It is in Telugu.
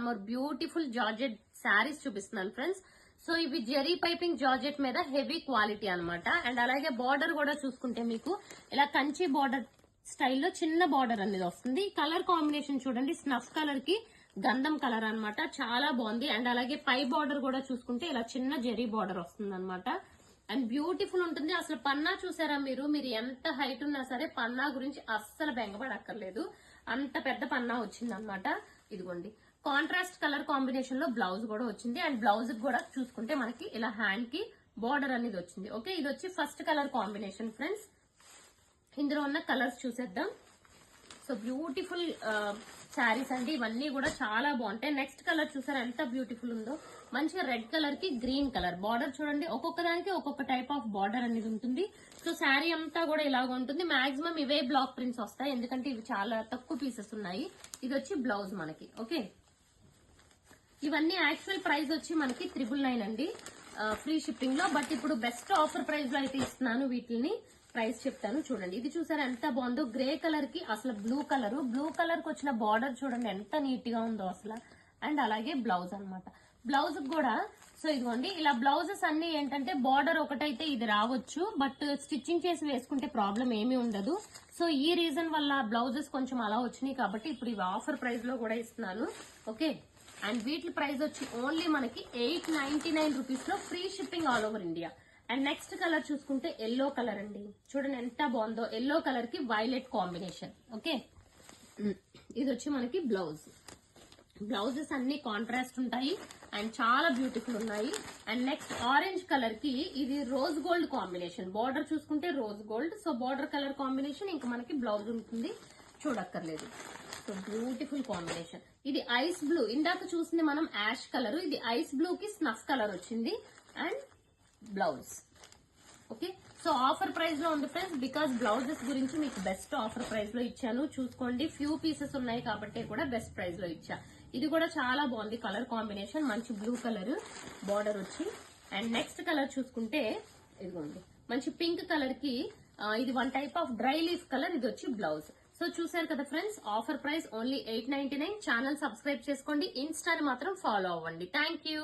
మోర్ బ్యూటిఫుల్ జార్జెట్ శారీస్ చూపిస్తున్నాను ఫ్రెండ్స్. సో ఇవి జెరీ పైపింగ్ జార్జెట్ మీద హెవీ క్వాలిటీ అన్నమాట. అండ్ అలాగే బార్డర్ కూడా చూసుకుంటే మీకు ఇలా కంచి బార్డర్ స్టైల్లో చిన్న బార్డర్ అనేది వస్తుంది. కలర్ కాంబినేషన్ చూడండి, స్నఫ్ కలర్ కి గంధం కలర్ అన్నమాట, చాలా బాగుంది. అండ్ అలాగే పై బార్డర్ కూడా చూసుకుంటే ఇలా చిన్న జెరీ బార్డర్ వస్తుంది అనమాట. అండ్ బ్యూటిఫుల్ ఉంటుంది. అసలు పన్నా చూసారా మీరు ఎంత హైట్ ఉన్నా సరే పన్నా గురించి అస్సలు బెంగపడక్కర్లేదు, అంత పెద్ద పన్నా వచ్చింది అనమాట. ఇదిగోండి కాంట్రాస్ట్ కలర్ కాంబినేషన్ లో బ్లౌజ్ కూడా వచ్చింది. అండ్ బ్లౌజ్ కూడా చూసుకుంటే మనకి ఇలా హ్యాండ్ కి బార్డర్ అనేది వచ్చింది. ఓకే, ఇది వచ్చి ఫస్ట్ కలర్ కాంబినేషన్ ఫ్రెండ్స్. ఇందులో ఉన్న కలర్స్ చూసేద్దాం. సో బ్యూటిఫుల్ శారీస్ అండి, ఇవన్నీ కూడా చాలా బాగుంటాయి. నెక్స్ట్ కలర్ చూసారా ఎంత బ్యూటిఫుల్ ఉందో, మంచిగా రెడ్ కలర్ కి గ్రీన్ కలర్ బార్డర్ చూడండి. ఒక్కొక్క దానికి ఒక్కొక్క టైప్ ఆఫ్ బార్డర్ అనేది ఉంటుంది. సో శారీ అంతా కూడా ఇలాగ ఉంటుంది. మాక్సిమం ఇవే బ్లాక్ ప్రింట్స్ వస్తాయి, ఎందుకంటే ఇవి చాలా తక్కువ పీసెస్ ఉన్నాయి. ఇది వచ్చి బ్లౌజ్ మనకి. ఓకే, ఇవన్నీ యాక్చువల్ ప్రైస్ వచ్చి మనకి 999 అండి ఫ్రీ షిప్పింగ్ లో. బట్ ఇప్పుడు బెస్ట్ ఆఫర్ ప్రైస్ లో అయితే ఇస్తున్నాను. వీటిని ప్రైస్ చెప్తాను చూడండి. ఇది చూసారా ఎంత బాగుందో, గ్రే కలర్ కి అసలు బ్లూ కలర్ కి వచ్చిన బార్డర్ చూడండి ఎంత నీట్ గా ఉందో అసలు. అండ్ అలాగే బ్లౌజ్ అన్నమాట. బ్లౌజ్ కూడా సో ఇదిగోండి ఇలా బ్లౌజెస్ అన్ని ఏంటంటే బార్డర్ ఒకటైతే ఇది రావచ్చు, బట్ స్టిచ్చింగ్ చేసి వేసుకుంటే ప్రాబ్లం ఏమీ ఉండదు. సో ఈ రీజన్ వల్ల బ్లౌజెస్ కొంచెం అలా వచ్చినాయి కాబట్టి ఇప్పుడు ఇవి ఆఫర్ ప్రైస్ లో కూడా ఇస్తున్నాను. ఓకే, అండ్ వీటి ప్రైస్ వచ్చి ఓన్లీ మనకి 899 రూపీస్ లో free shipping all over India. And next colour చూసుకుంటే ఎల్లో కలర్ అండి, చూడండి ఎంత బాగుందో. ఎల్లో కలర్ కి వైలెట్ కాంబినేషన్. ఓకే, ఇది వచ్చి మనకి బ్లౌజ్. బ్లౌజెస్ అన్ని కాంట్రాస్ట్ ఉంటాయి అండ్ చాలా బ్యూటిఫుల్ ఉన్నాయి. అండ్ నెక్స్ట్ ఆరెంజ్ కలర్ కి ఇది రోజ్ గోల్డ్ కాంబినేషన్. బార్డర్ చూసుకుంటే rose gold, so border colour combination ఇంకా మనకి బ్లౌజ్ ఉంటుంది, చూడక్కర్లేదు. So beautiful combination. ఇది ఐస్ బ్లూ, ఇందాక చూసింది మనం యాష్ కలర్, ఇది ఐస్ బ్లూ కి స్నఫ్ కలర్ వచ్చింది. And blouse. Okay, so offer price లో ఉంది ఫ్రెండ్స్, బికాస్ బ్లౌజెస్ గురించి మీకు బెస్ట్ ఆఫర్ ప్రైస్ లో ఇచ్చాను. చూసుకోండి, ఫ్యూ పీసెస్ ఉన్నాయి కాబట్టి కూడా బెస్ట్ ప్రైస్ లో ఇచ్చా. ఇది కూడా చాలా బాగుంది కలర్ కాంబినేషన్, మంచి బ్లూ కలర్ బార్డర్ వచ్చి. అండ్ నెక్స్ట్ కలర్ చూసుకుంటే ఇదిగోండి మంచి పింక్ కలర్ కి ఇది one type of dry leaf colour, ఇది వచ్చి బ్లౌజ్. సో చూసారు కదా friends, offer price only 899. Channel subscribe చేసుకోండి, ఇన్స్టాని మాత్రం ఫాలో అవ్వండి. Thank you.